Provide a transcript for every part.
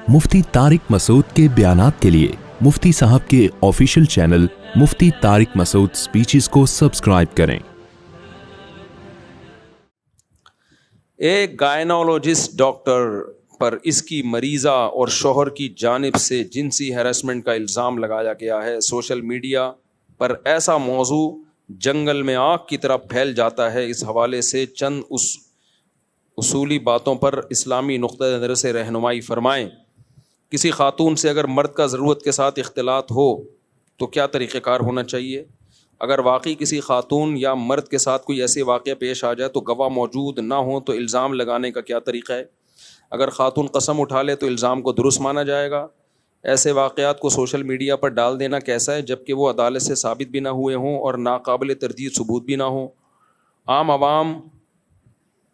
مفتی طارق مسعود کے بیانات کے لیے مفتی صاحب کے آفیشیل چینل مفتی طارق مسعود سپیچز کو سبسکرائب کریں۔ ایک گائنالوجسٹ ڈاکٹر پر اس کی مریضہ اور شوہر کی جانب سے جنسی ہیراسمنٹ کا الزام لگایا گیا ہے۔ سوشل میڈیا پر ایسا موضوع جنگل میں آگ کی طرح پھیل جاتا ہے۔ اس حوالے سے چند اصولی باتوں پر اسلامی نقطہ نظر سے رہنمائی فرمائیں۔ کسی خاتون سے اگر مرد کا ضرورت کے ساتھ اختلاط ہو تو کیا طریقہ کار ہونا چاہیے؟ اگر واقعی کسی خاتون یا مرد کے ساتھ کوئی ایسے واقعہ پیش آ جائے تو گواہ موجود نہ ہوں تو الزام لگانے کا کیا طریقہ ہے؟ اگر خاتون قسم اٹھا لے تو الزام کو درست مانا جائے گا؟ ایسے واقعات کو سوشل میڈیا پر ڈال دینا کیسا ہے جبکہ وہ عدالت سے ثابت بھی نہ ہوئے ہوں اور ناقابل تردید ثبوت بھی نہ ہوں؟ عام عوام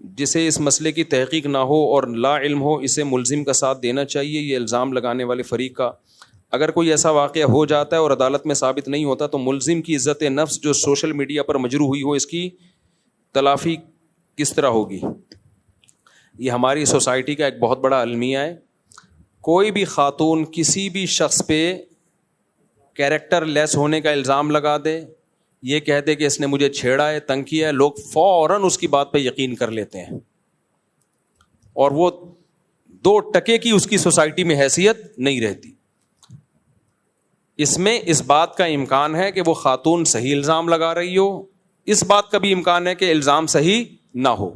جسے اس مسئلے کی تحقیق نہ ہو اور لا علم ہو اسے ملزم کا ساتھ دینا چاہیے یہ الزام لگانے والے فریق کا؟ اگر کوئی ایسا واقعہ ہو جاتا ہے اور عدالت میں ثابت نہیں ہوتا تو ملزم کی عزت نفس جو سوشل میڈیا پر مجروح ہوئی ہو اس کی تلافی کس طرح ہوگی؟ یہ ہماری سوسائٹی کا ایک بہت بڑا المیہ ہے۔ کوئی بھی خاتون کسی بھی شخص پہ کیریکٹر لیس ہونے کا الزام لگا دے، یہ کہہ دے کہ اس نے مجھے چھیڑا ہے، تنگ کیا ہے، لوگ فوراً اس کی بات پہ یقین کر لیتے ہیں اور وہ 2 ٹکے کی اس کی سوسائٹی میں حیثیت نہیں رہتی۔ اس میں اس بات کا امکان ہے کہ وہ خاتون صحیح الزام لگا رہی ہو، اس بات کا بھی امکان ہے کہ الزام صحیح نہ ہو۔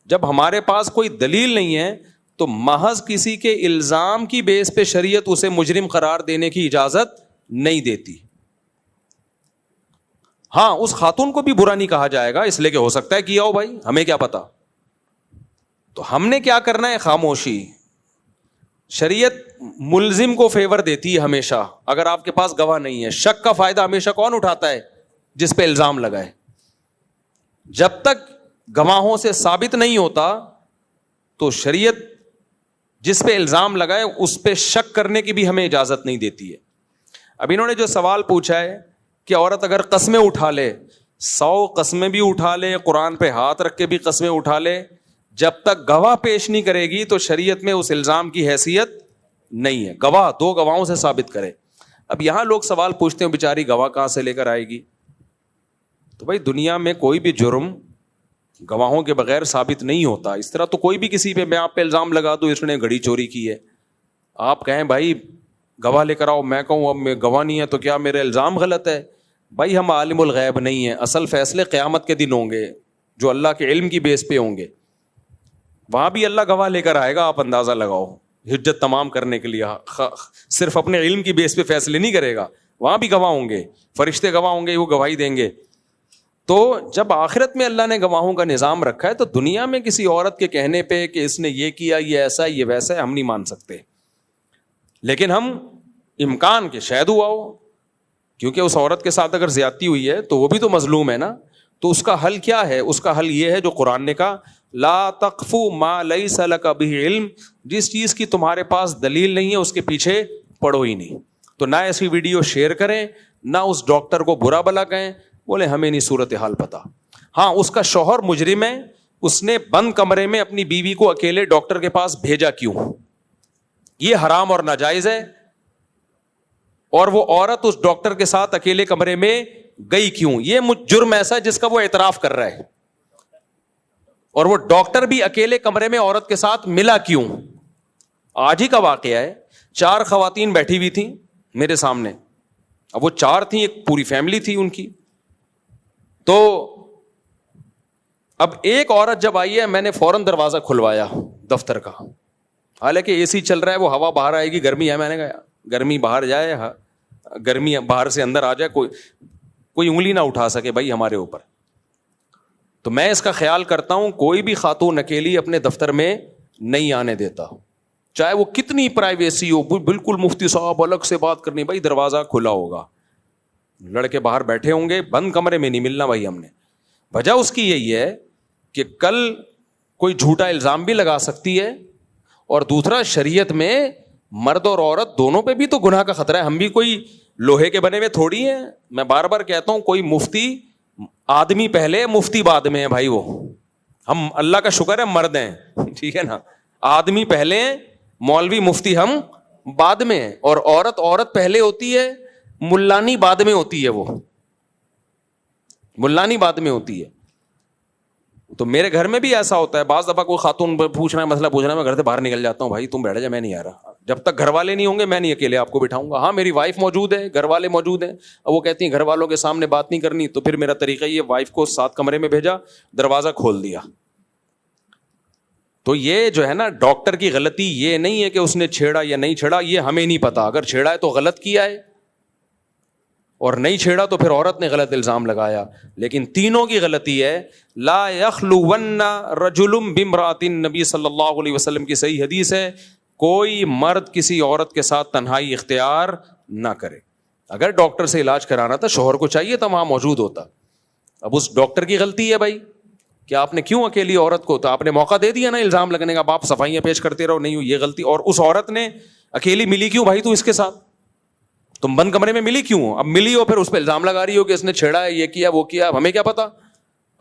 جب ہمارے پاس کوئی دلیل نہیں ہے تو محض کسی کے الزام کی بیس پہ شریعت اسے مجرم قرار دینے کی اجازت نہیں دیتی۔ ہاں، اس خاتون کو بھی برا نہیں کہا جائے گا اس لیے کہ ہو سکتا ہے کیا ہو، بھائی ہمیں کیا پتا۔ تو ہم نے کیا کرنا ہے؟ خاموشی۔ شریعت ملزم کو فیور دیتی ہے ہمیشہ۔ اگر آپ کے پاس گواہ نہیں ہے، شک کا فائدہ ہمیشہ کون اٹھاتا ہے؟ جس پہ الزام لگائے۔ جب تک گواہوں سے ثابت نہیں ہوتا تو شریعت جس پہ الزام لگائے اس پہ شک کرنے کی بھی ہمیں اجازت نہیں دیتی ہے۔ اب انہوں نے جو سوال پوچھا ہے کہ عورت اگر قسمیں اٹھا لے، 100 قسمیں بھی اٹھا لے، قرآن پہ ہاتھ رکھ کے بھی قسمیں اٹھا لے، جب تک گواہ پیش نہیں کرے گی تو شریعت میں اس الزام کی حیثیت نہیں ہے۔ گواہ 2 گواہوں سے ثابت کرے۔ اب یہاں لوگ سوال پوچھتے ہیں بیچاری گواہ کہاں سے لے کر آئے گی؟ تو بھائی دنیا میں کوئی بھی جرم گواہوں کے بغیر ثابت نہیں ہوتا۔ اس طرح تو کوئی بھی کسی پہ میں آپ پہ الزام لگا دوں اس نے گھڑی چوری کی ہے، آپ کہیں بھائی گواہ لے کر آؤ، میں کہوں اب میں گواہ نہیں ہے تو کیا میرا الزام غلط ہے؟ بھائی ہم عالم الغیب نہیں ہیں، اصل فیصلے قیامت کے دن ہوں گے جو اللہ کے علم کی بیس پہ ہوں گے۔ وہاں بھی اللہ گواہ لے کر آئے گا، آپ اندازہ لگاؤ، حجت تمام کرنے کے لیے۔ صرف اپنے علم کی بیس پہ فیصلے نہیں کرے گا، وہاں بھی گواہ ہوں گے، فرشتے گواہ ہوں گے، وہ گواہی دیں گے۔ تو جب آخرت میں اللہ نے گواہوں کا نظام رکھا ہے تو دنیا میں کسی عورت کے کہنے پہ کہ اس نے یہ کیا، یہ ایسا، یہ ویسا ہے، ہم نہیں مان سکتے۔ لیکن ہم امکان کے شاید ہوا ہو، کیونکہ اس عورت کے ساتھ اگر زیادتی ہوئی ہے تو وہ بھی تو مظلوم ہے نا۔ تو اس کا حل کیا ہے؟ اس کا حل یہ ہے جو قرآن نے کہا، لا تقف ما لیس لک بہ علم، جس چیز کی تمہارے پاس دلیل نہیں ہے اس کے پیچھے پڑو ہی نہیں۔ تو نہ ایسی ویڈیو شیئر کریں، نہ اس ڈاکٹر کو برا بلا کہیں، بولے ہمیں نہیں صورتحال پتا۔ ہاں، اس کا شوہر مجرم ہے، اس نے بند کمرے میں اپنی بیوی کو اکیلے ڈاکٹر کے پاس بھیجا کیوں؟ یہ حرام اور ناجائز ہے۔ اور وہ عورت اس ڈاکٹر کے ساتھ اکیلے کمرے میں گئی کیوں؟ یہ جرم ایسا ہے جس کا وہ اعتراف کر رہا ہے۔ اور وہ ڈاکٹر بھی اکیلے کمرے میں عورت کے ساتھ ملا کیوں؟ آج ہی کا واقعہ ہے، 4 خواتین بیٹھی ہوئی تھیں میرے سامنے، اب وہ 4 تھیں، ایک پوری فیملی تھی ان کی۔ تو اب ایک عورت جب آئی ہے میں نے فوراً دروازہ کھلوایا دفتر کا، حالانکہ اے سی چل رہا ہے، وہ ہوا باہر آئے گی، گرمی ہے، میں نے کہا گرمی باہر جائے، گرمی باہر سے اندر آ جائے، کوئی انگلی نہ اٹھا سکے بھائی ہمارے اوپر۔ تو میں اس کا خیال کرتا ہوں کوئی بھی خاتون اکیلی اپنے دفتر میں نہیں آنے دیتا، چاہے وہ کتنی پرائیویسی ہو، بالکل مفتی صاحب الگ سے بات کرنی، بھائی دروازہ کھلا ہوگا، لڑکے باہر بیٹھے ہوں گے، بند کمرے میں نہیں ملنا بھائی ہم نے۔ وجہ اس کی یہی ہے کہ کل کوئی جھوٹا الزام بھی لگا سکتی ہے، اور دوسرا شریعت میں مرد اور عورت دونوں پہ بھی تو گناہ کا خطرہ ہے۔ ہم بھی کوئی لوہے کے بنے ہوئے تھوڑی ہیں۔ میں بار بار کہتا ہوں کوئی مفتی آدمی پہلے مفتی بعد میں ہے بھائی، وہ ہم اللہ کا شکر ہے مرد ہیں، ٹھیک ہے نا، آدمی پہلے ہیں مولوی مفتی ہم بعد میں ہیں, اور عورت پہلے ہوتی ہے, ملانی بعد میں ہوتی ہے, وہ ملانی بعد میں ہوتی ہے. تو میرے گھر میں بھی ایسا ہوتا ہے, بعض دفعہ کوئی خاتون پوچھ رہا ہے, مسئلہ پوچھ رہا ہے, میں گھر سے باہر نکل جاتا ہوں, بھائی تم بیٹھ جا, میں نہیں آ رہا, جب تک گھر والے نہیں ہوں گے میں نہیں اکیلے آپ کو بٹھاؤں گا. ہاں میری وائف موجود ہے, گھر والے موجود ہیں, اب وہ کہتی ہیں گھر والوں کے سامنے بات نہیں کرنی, تو پھر میرا طریقہ یہ, وائف کو ساتھ کمرے میں بھیجا, دروازہ کھول دیا. تو یہ جو ہے نا ڈاکٹر کی غلطی یہ نہیں ہے کہ اس نے چھیڑا یا نہیں چھیڑا, یہ ہمیں نہیں پتا, اگر چھیڑا ہے تو غلط کیا ہے, اور نہیں چھیڑا تو پھر عورت نے غلط الزام لگایا. لیکن تینوں کی غلطی ہے. لا یخلون رجل بامرأۃ, نبی صلی اللہ علیہ وسلم کی صحیح حدیث ہے, کوئی مرد کسی عورت کے ساتھ تنہائی اختیار نہ کرے. اگر ڈاکٹر سے علاج کرانا تھا, شوہر کو چاہیے تھا وہاں موجود ہوتا. اب اس ڈاکٹر کی غلطی ہے بھائی کہ آپ نے کیوں اکیلی عورت کو, تو آپ نے موقع دے دیا نا الزام لگنے کا, آپ صفائیاں پیش کرتے رہو, نہیں یہ غلطی. اور اس عورت نے اکیلی ملی کیوں بھائی, تو اس کے ساتھ تم بند کمرے میں ملی کیوں, اب ملی ہو پھر اس پہ الزام لگا رہی ہو کہ اس نے چھیڑا ہے, یہ کیا وہ کیا, ہمیں کیا پتا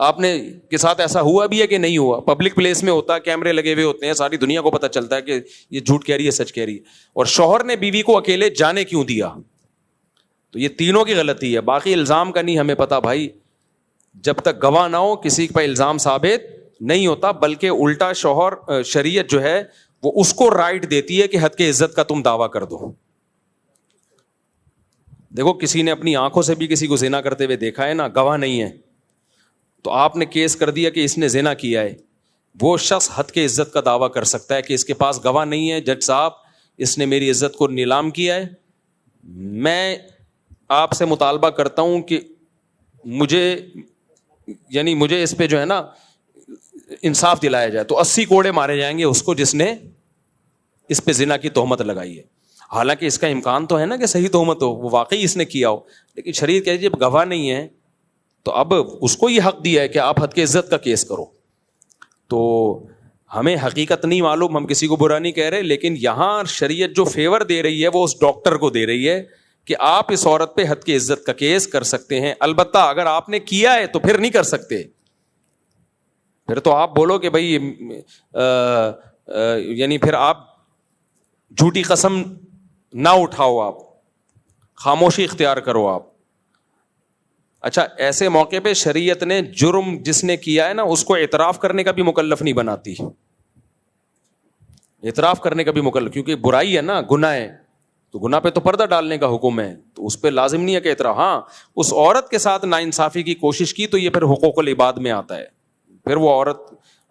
آپ نے کے ساتھ ایسا ہوا بھی ہے کہ نہیں ہوا. پبلک پلیس میں ہوتا ہے, کیمرے لگے ہوئے ہوتے ہیں, ساری دنیا کو پتا چلتا ہے کہ یہ جھوٹ کہہ رہی ہے سچ کہہ رہی ہے. اور شوہر نے بیوی کو اکیلے جانے کیوں دیا, تو یہ تینوں کی غلطی ہے. باقی الزام کا نہیں ہمیں پتا بھائی, جب تک گواہ نہ ہو کسی پہ الزام ثابت نہیں ہوتا, بلکہ الٹا شوہر شریعت جو ہے وہ اس کو رائٹ دیتی ہے کہ حد کے عزت کا تم دعویٰ کر دو. دیکھو کسی نے اپنی آنکھوں سے بھی کسی کو زنا کرتے ہوئے دیکھا ہے نا, گواہ نہیں ہے, تو آپ نے کیس کر دیا کہ اس نے زنا کیا ہے, وہ شخص حد کے عزت کا دعویٰ کر سکتا ہے کہ اس کے پاس گواہ نہیں ہے, جج صاحب اس نے میری عزت کو نیلام کیا ہے, میں آپ سے مطالبہ کرتا ہوں کہ مجھے اس پہ جو ہے نا انصاف دلایا جائے. تو 80 کوڑے مارے جائیں گے اس کو جس نے اس پہ زنا کی تہمت لگائی ہے. حالانکہ اس کا امکان تو ہے نا کہ صحیح تہمت ہو, وہ واقعی اس نے کیا ہو, لیکن شریعت کہے جب گواہ نہیں ہے تو اب اس کو یہ حق دیا ہے کہ آپ حد کے عزت کا کیس کرو. تو ہمیں حقیقت نہیں معلوم, ہم کسی کو برا نہیں کہہ رہے, لیکن یہاں شریعت جو فیور دے رہی ہے وہ اس ڈاکٹر کو دے رہی ہے کہ آپ اس عورت پہ حد کی عزت کا کیس کر سکتے ہیں. البتہ اگر آپ نے کیا ہے تو پھر نہیں کر سکتے, پھر تو آپ بولو کہ بھائی یعنی پھر آپ جھوٹی قسم نہ اٹھاؤ, آپ خاموشی اختیار کرو آپ. اچھا, ایسے موقع پہ شریعت نے جرم جس نے کیا ہے نا اس کو اعتراف کرنے کا بھی مکلف نہیں بناتی, اعتراف کرنے کا بھی مکلف, کیونکہ برائی ہے نا, گناہ ہے, تو گناہ پہ تو پردہ ڈالنے کا حکم ہے, تو اس پہ لازم نہیں ہے کہ اعتراف. ہاں اس عورت کے ساتھ ناانصافی کی کوشش کی تو یہ پھر حقوق العباد میں آتا ہے, پھر وہ عورت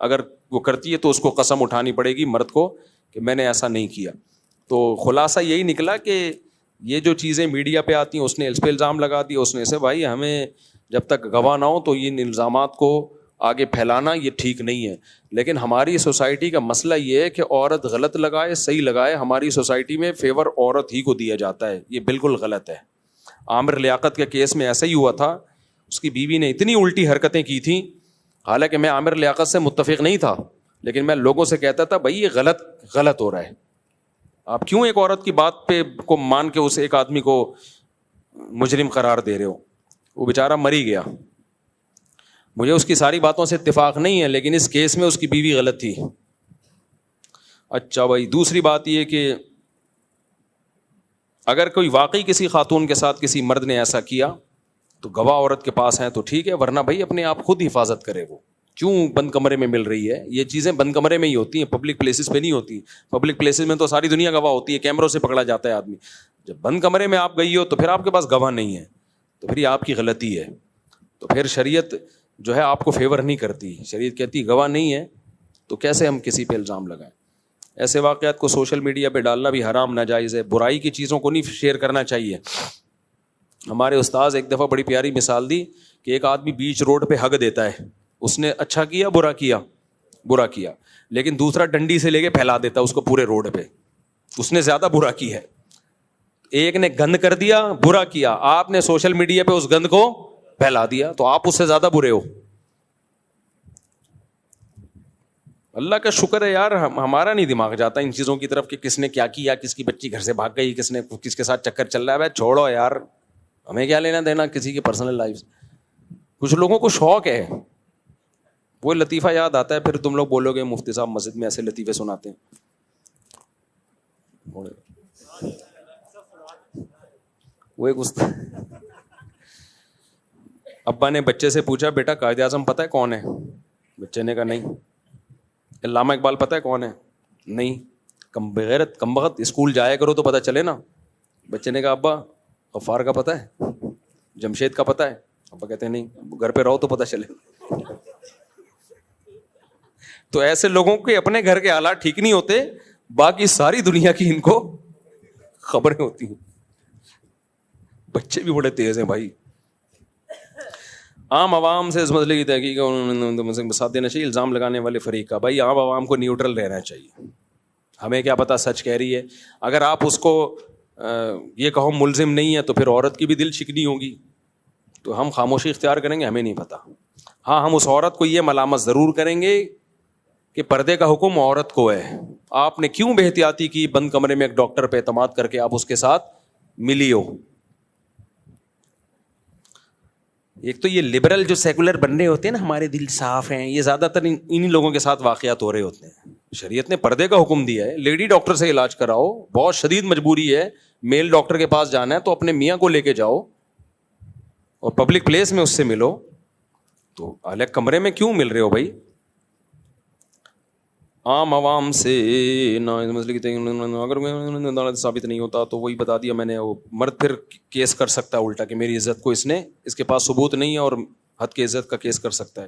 اگر وہ کرتی ہے تو اس کو قسم اٹھانی پڑے گی مرد کو کہ میں نے ایسا نہیں کیا. تو خلاصہ یہی نکلا کہ یہ جو چیزیں میڈیا پہ آتی ہیں, اس نے اس پہ الزام لگا دیا, اس نے سے بھائی ہمیں جب تک گواہ نہ ہو تو ان الزامات کو آگے پھیلانا یہ ٹھیک نہیں ہے. لیکن ہماری سوسائٹی کا مسئلہ یہ ہے کہ عورت غلط لگائے صحیح لگائے, ہماری سوسائٹی میں فیور عورت ہی کو دیا جاتا ہے, یہ بالکل غلط ہے. عامر لیاقت کے کیس میں ایسا ہی ہوا تھا, اس کی بیوی نے اتنی الٹی حرکتیں کی تھیں, حالانکہ میں عامر لیاقت سے متفق نہیں تھا, لیکن میں لوگوں سے کہتا تھا بھائی یہ غلط ہو رہا ہے, آپ کیوں ایک عورت کی بات پہ کو مان کے اس ایک آدمی کو مجرم قرار دے رہے ہو. وہ بیچارہ مر ہی گیا. مجھے اس کی ساری باتوں سے اتفاق نہیں ہے, لیکن اس کیس میں اس کی بیوی غلط تھی. اچھا بھائی, دوسری بات یہ کہ اگر کوئی واقعی کسی خاتون کے ساتھ کسی مرد نے ایسا کیا تو گواہ عورت کے پاس ہیں تو ٹھیک ہے, ورنہ بھائی اپنے آپ خود حفاظت کرے. وہ کیوں بند کمرے میں مل رہی ہے, یہ چیزیں بند کمرے میں ہی ہوتی ہیں, پبلک پلیسز پہ نہیں ہوتی. پبلک پلیسز میں تو ساری دنیا گواہ ہوتی ہے, کیمروں سے پکڑا جاتا ہے آدمی. جب بند کمرے میں آپ گئی ہو تو پھر آپ کے پاس گواہ نہیں ہے, تو پھر یہ آپ کی غلطی ہے. تو پھر شریعت جو ہے آپ کو فیور نہیں کرتی, شریعت کہتی گواہ نہیں ہے تو کیسے ہم کسی پہ الزام لگائیں. ایسے واقعات کو سوشل میڈیا پہ ڈالنا بھی حرام ناجائز ہے, برائی کی چیزوں کو نہیں شیئر کرنا چاہیے. ہمارے استاذ ایک دفعہ بڑی پیاری مثال دی کہ ایک آدمی بیچ روڈ پہ ہگ دیتا ہے, اس نے اچھا کیا برا کیا, لیکن دوسرا ڈنڈی سے لے کے پھیلا دیتا اس کو پورے روڈ پہ, اس نے زیادہ برا کی ہے. ایک نے گند کر دیا, برا کیا, آپ نے سوشل میڈیا پہ اس گند کو پھیلا دیا, تو آپ اس سے زیادہ برے ہو. اللہ کا شکر ہے یار, ہمارا نہیں دماغ جاتا ان چیزوں کی طرف کہ کس نے کیا کیا, کس کی بچی گھر سے بھاگ گئی, کس کے ساتھ چکر چل رہا ہے. بھائی چھوڑو یار, ہمیں کیا لینا دینا کسی کی پرسنل لائف. کچھ لوگوں کو شوق ہے, وہ لطیفہ یاد آتا ہے, پھر تم لوگ بولو گے مفتی صاحب مسجد میں ایسے لطیفے سناتے ہیں. وہ ایک ابا نے بچے سے پوچھا بیٹا قائد اعظم پتہ ہے کون ہے؟ بچے نے کہا نہیں. علامہ اقبال پتہ ہے کون ہے؟ نہیں. کم بغیرت کم بخت اسکول جایا کرو تو پتہ چلے نا. بچے نے کہا ابا غفار کا پتہ ہے؟ جمشید کا پتہ ہے؟ ابا کہتے ہیں نہیں. گھر پہ رہو تو پتہ چلے. تو ایسے لوگوں کے اپنے گھر کے حالات ٹھیک نہیں ہوتے, باقی ساری دنیا کی ان کو خبریں ہوتی ہیں. بچے بھی بڑے تیز ہیں بھائی. عام عوام سے اس مسئلے کی تحقیق ساتھ دینا چاہیے الزام لگانے والے فریق کا. بھائی عام عوام کو نیوٹرل رہنا چاہیے. ہمیں کیا پتا سچ کہہ رہی ہے. اگر آپ اس کو یہ کہو ملزم نہیں ہے تو پھر عورت کی بھی دل شکنی ہوگی, تو ہم خاموشی اختیار کریں گے, ہمیں نہیں پتا. ہاں ہم اس عورت کو یہ ملامت ضرور کریں گے کہ پردے کا حکم عورت کو ہے, آپ نے کیوں بے احتیاطی کی, بند کمرے میں ایک ڈاکٹر پہ اعتماد کر کے آپ اس کے ساتھ ملی ہو. ایک تو یہ لبرل جو سیکولر بننے ہوتے ہیں نا, ہمارے دل صاف ہیں, یہ زیادہ تر انہی لوگوں کے ساتھ واقعات ہو رہے ہوتے ہیں. شریعت نے پردے کا حکم دیا ہے, لیڈی ڈاکٹر سے علاج کراؤ, بہت شدید مجبوری ہے میل ڈاکٹر کے پاس جانا ہے تو اپنے میاں کو لے کے جاؤ اور پبلک پلیس میں اس سے ملو. تو الگ کمرے میں کیوں مل رہے ہو بھائی؟ عام عوام سے نہ مسئلے کی اگر ثابت نہیں ہوتا تو وہی بتا دیا میں نے, وہ مرد پھر کیس کر سکتا ہے الٹا کہ میری عزت کو اس کے پاس ثبوت نہیں ہے اور حد کی عزت کا کیس کر سکتا ہے.